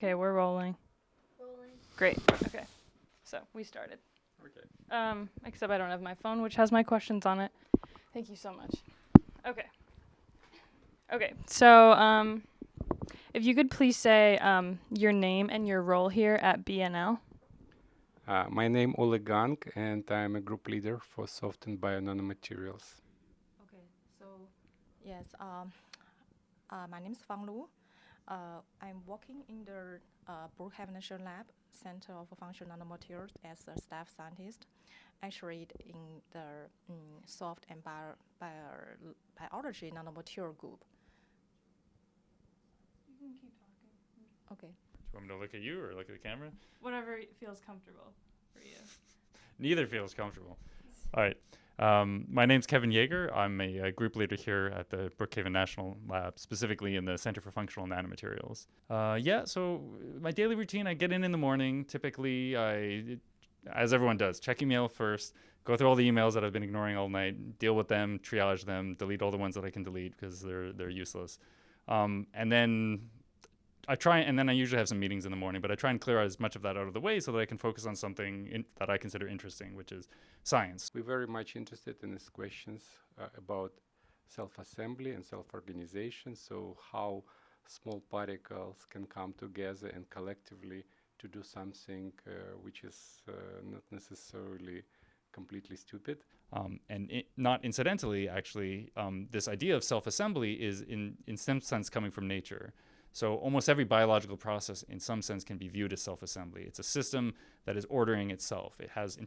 Okay, we're rolling. Great. Okay. So we started. Okay. Except I don't have my phone, which has my questions on it. Thank you so much. Okay. Okay. So if you could please say your name and your role here at BNL. My name Oleg, and I'm a group leader for soft and bio nanomaterials. Okay, so yes, my name is Fang. I'm working in the Brookhaven National Lab Center of Functional Nanomaterials as a staff scientist, actually in the soft and biology nanomaterial group. You can keep talking. Okay. Do you want me to look at you or look at the camera? Whatever feels comfortable for you. Neither feels comfortable. All right. My name's Kevin Yeager. I'm a group leader here at the Brookhaven National Lab, specifically in the Center for Functional Nanomaterials. So my daily routine, I get in the morning. Typically, as everyone does, check email first, go through all the emails that I've been ignoring all night, deal with them, triage them, delete all the ones that I can delete because they're useless. And then I usually have some meetings in the morning, but I try and clear as much of that out of the way so that I can focus on something that I consider interesting, which is science. We're very much interested in these questions about self-assembly and self-organization, so how small particles can come together and collectively to do something which is not necessarily completely stupid. Not incidentally, actually, this idea of self-assembly is in some sense coming from nature. So almost every biological process in some sense can be viewed as self-assembly. It's a system that is ordering itself. It has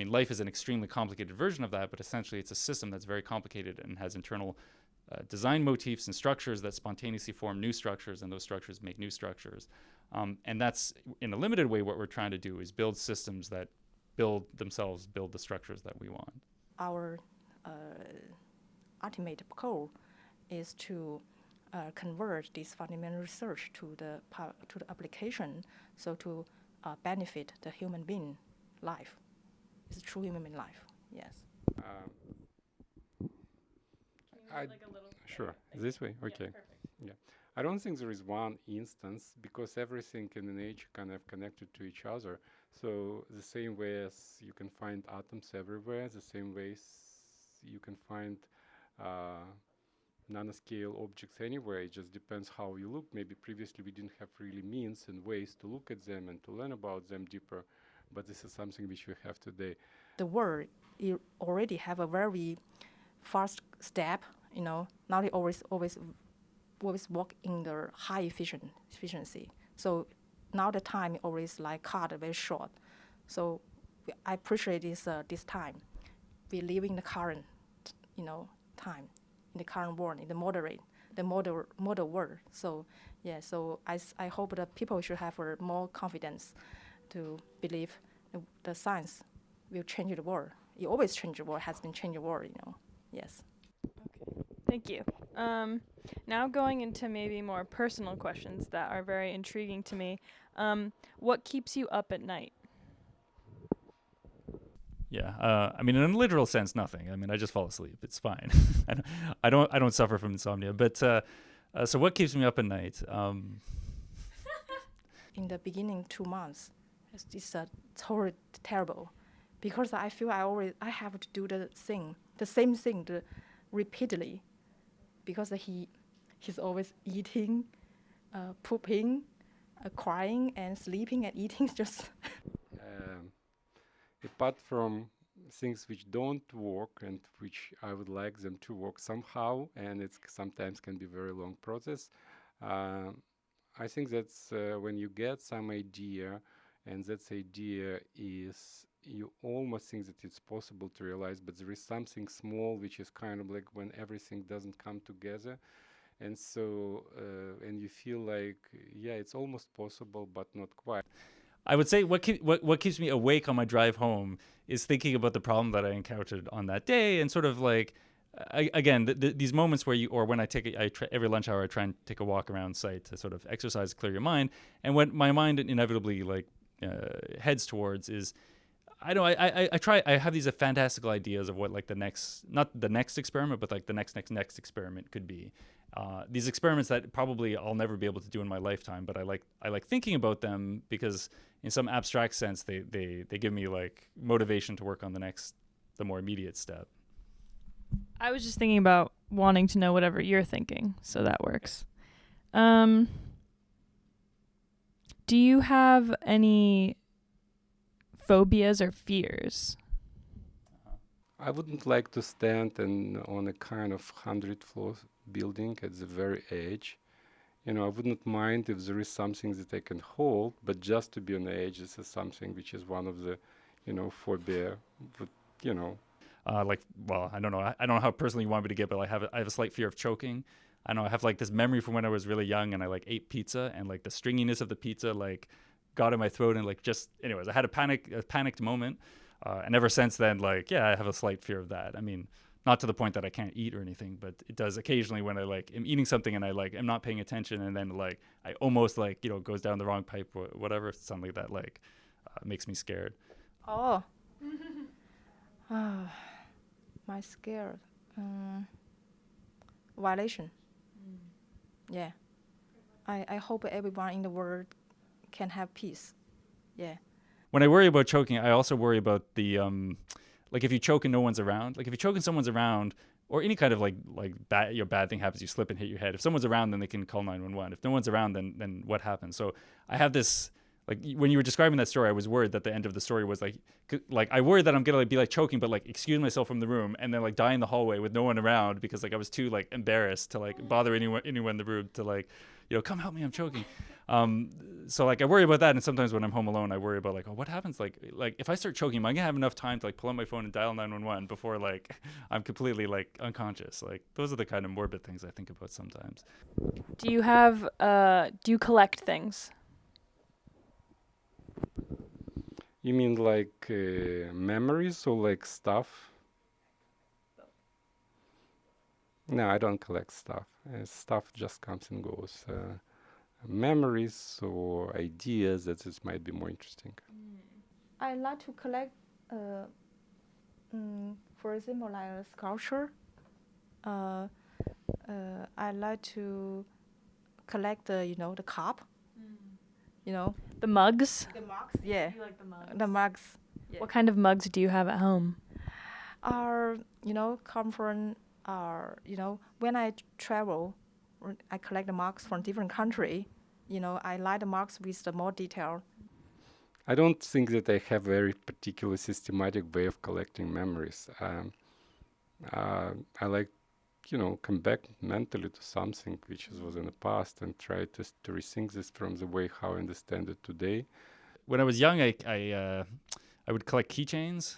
life is an extremely complicated version of that, but essentially it's a system that's very complicated and has internal design motifs and structures that spontaneously form new structures, and those structures make new structures. And that's, in a limited way, what we're trying to do is build systems that build the structures that we want. Our ultimate goal is to convert this fundamental research to the application, so to benefit the human being life. It's a true human being life. Yes. Sure. This way? Okay. Yeah, perfect. Yeah. I don't think there is one instance because everything in nature kind of connected to each other. So the same way as you can find atoms everywhere, the same ways you can find nanoscale objects anywhere. It just depends how you look. Maybe previously we didn't have really means and ways to look at them and to learn about them deeper, but this is something which we have today. The world already have a very fast step. Now they always work in the high efficiency. So now the time always cut very short. So I appreciate this time. We live in the current, time, in the current world, in the modern world. So yeah, so I hope that people should have more confidence to believe the science will change the world. It always change the world, has been changing the world, Yes. Okay. Thank you. Now going into maybe more personal questions that are very intriguing to me. What keeps you up at night? Yeah, in a literal sense, nothing. I just fall asleep. It's fine. I don't suffer from insomnia. But so what keeps me up at night? In the beginning 2 months, it's totally terrible, because I feel I have to do the same thing repeatedly, because he's always eating, pooping, crying, and sleeping and eating. Just apart from things which don't work and which I would like them to work somehow, and it sometimes can be a very long process. I think that's when you get some idea, and that idea is, you almost think that it's possible to realize, but there is something small which is kind of like when everything doesn't come together. And so, and you feel like, yeah, it's almost possible, but not quite. I would say what keeps me awake on my drive home is thinking about the problem that I encountered on that day, and sort of like, these moments where when I every lunch hour I try and take a walk around site to sort of exercise, clear your mind, and what my mind inevitably heads towards is, I have these fantastical ideas of what not the next experiment, but the next experiment could be. these experiments that probably I'll never be able to do in my lifetime, but I like thinking about them because in some abstract sense they give me like motivation to work on the more immediate step. I was just thinking about wanting to know whatever you're thinking, so that works. Do you have any phobias or fears? I wouldn't like to stand on a kind of 100-floor building at the very edge. I wouldn't mind if there is something that I can hold, but just to be on the edge, this is something which is one of the, phobia. But, well, I don't know. I don't know how personally you want me to get, but I have a slight fear of choking. I know I have like this memory from when I was really young and I like ate pizza and like the stringiness of the pizza like got in my throat and like just anyways I had a panicked moment and ever since then like I have a slight fear of that. I mean, not to the point that I can't eat or anything, but it does occasionally when I like am eating something and I like am not paying attention and then like I almost like goes down the wrong pipe or whatever, something that like makes me scared. Oh. My scared. Violation. Yeah. I hope everyone in the world can have peace. Yeah. When I worry about choking, I also worry about the like if you choke and no one's around. Like if you choke and someone's around, or any kind of like bad thing happens, you slip and hit your head. If someone's around, then they can call 911. If no one's around, then what happens? So I have this. Like when you were describing that story, I was worried that the end of the story was like I worried that I'm gonna like be like choking, but like excuse myself from the room and then like die in the hallway with no one around because like I was too like embarrassed to like bother anyone in the room to like come help me, I'm choking. So like I worry about that, and sometimes when I'm home alone, I worry about like, oh, what happens like if I start choking, am I gonna have enough time to like pull out my phone and dial 911 before like I'm completely like unconscious? Like those are the kind of morbid things I think about sometimes. Do you collect things? You mean like memories or like stuff? No, I don't collect stuff. Stuff just comes and goes. Memories or ideas, that this might be more interesting. I like to collect, for example, like a sculpture. I like to collect the cup. The mugs? The mugs, yeah. You like the mugs? The mugs. Yeah. What kind of mugs do you have at home? Come from, when I travel, I collect the mugs from different country. I like the mugs with the more detail. I don't think that I have a very particular systematic way of collecting memories. I like, come back mentally to something which was in the past and try to rethink this from the way how I understand it today. When I was young, I would collect keychains.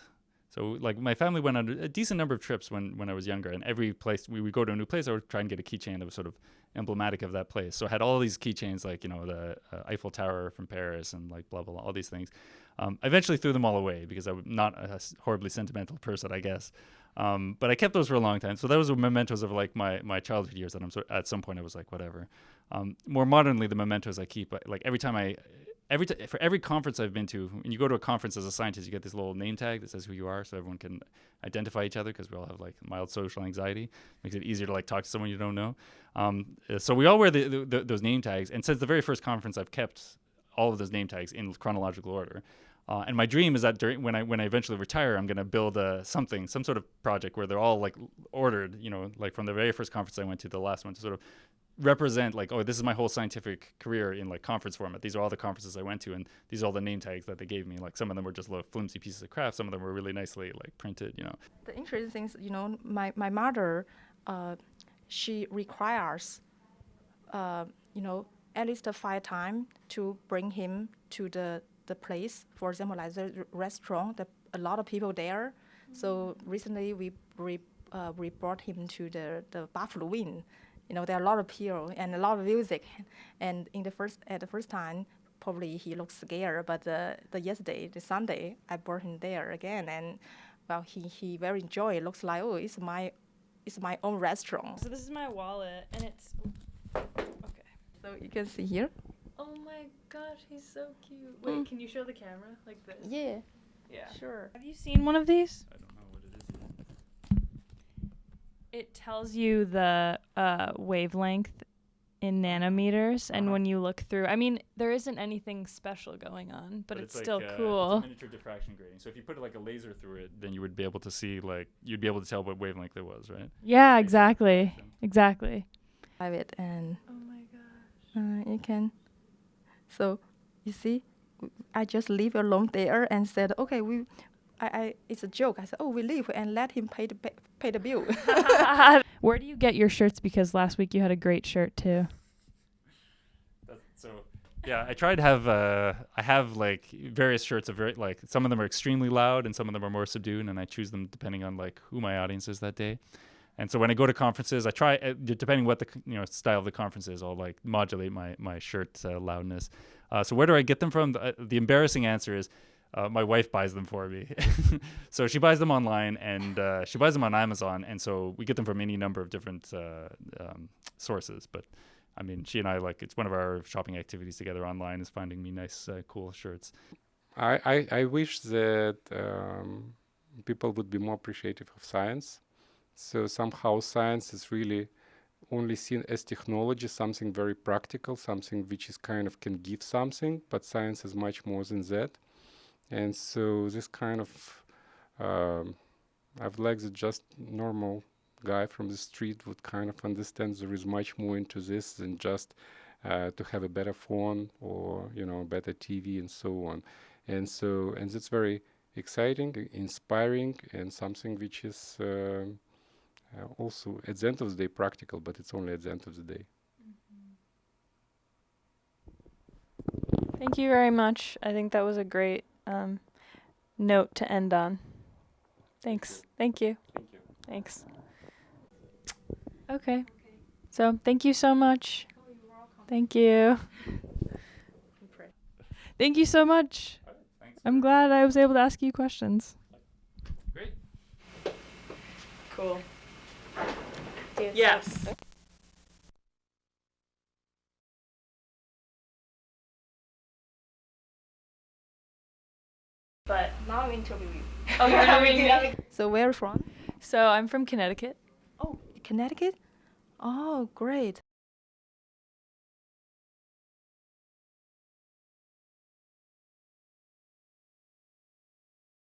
So like my family went on a decent number of trips when I was younger, and every place we would go to a new place, I would try and get a keychain that was sort of emblematic of that place. So I had all these keychains, like the Eiffel Tower from Paris and like blah blah blah, all these things. I eventually threw them all away because I'm not a horribly sentimental person, I guess. But I kept those for a long time. So those were mementos of like my childhood years that at some point I was like, whatever. More modernly, the mementos I keep, like for every conference I've been to, when you go to a conference as a scientist, you get this little name tag that says who you are, so everyone can identify each other, because we all have like mild social anxiety. Makes it easier to like talk to someone you don't know. So we all wear those name tags, and since the very first conference, I've kept all of those name tags in chronological order. And my dream is that when I eventually retire, I'm going to build some sort of project where they're all like ordered, like from the very first conference I went to the last one, to sort of represent like, oh, this is my whole scientific career in like conference format. These are all the conferences I went to, and these are all the name tags that they gave me. Like some of them were just little flimsy pieces of craft. Some of them were really nicely like printed, The interesting thing is, my mother, she requires, at least 5 times to bring him to the place. For example, like the restaurant, a lot of people there. So recently we brought him to the Buffalo Wing. There are a lot of people and a lot of music. And at the first time, probably he looked scared. But the Sunday, I brought him there again, and well, he very enjoyed. It looks like, oh, it's my own restaurant. So this is my wallet, and it's okay. So you can see here. Oh my gosh, he's so cute. Wait, can you show the camera like this? Yeah. Yeah. Sure. Have you seen one of these? I don't know what it is yet. It tells you the wavelength in nanometers, and when you look through, I mean, there isn't anything special going on, but it's still cool. It's a miniature diffraction grating. So if you put like a laser through it, then you would be able to see you'd be able to tell what wavelength it was, right? Yeah, exactly. Exactly. Have it, and Oh my gosh. you can. So you see, I just leave it alone there and said, okay, it's a joke. I said, oh, we leave and let him pay the bill. Where do you get your shirts? Because last week you had a great shirt too. Yeah, I tried to have I have like various shirts of some of them are extremely loud and some of them are more subdued, and I choose them depending on like who my audience is that day. And so when I go to conferences, I try depending what the style of the conference is, I'll like modulate my shirt loudness. So where do I get them from? The embarrassing answer is my wife buys them for me. So she buys them online, and she buys them on Amazon, and so we get them from any number of different sources. But I mean, she and I it's one of our shopping activities together online is finding me nice, cool shirts. I wish that people would be more appreciative of science. So somehow science is really only seen as technology, something very practical, something which is kind of can give something, but science is much more than that. And so this kind of, I've like that just normal guy from the street would kind of understand there is much more into this than just to have a better phone or, better TV and so on. And that's very exciting, inspiring, and something which is also at the end of the day practical, but it's only at the end of the day. Thank you very much. I think that was a great note to end on. Thanks. Thank you. Thank you. Thanks. Okay. So thank you so much. Oh, you're welcome. Thank you. Thank you so much. All right, thanks. I'm glad I was able to ask you questions. Great. Cool. Yes. But Now I'm interviewing. oh, you're interviewing me? So where are you from? So I'm from Connecticut. Oh, Connecticut? Oh, great.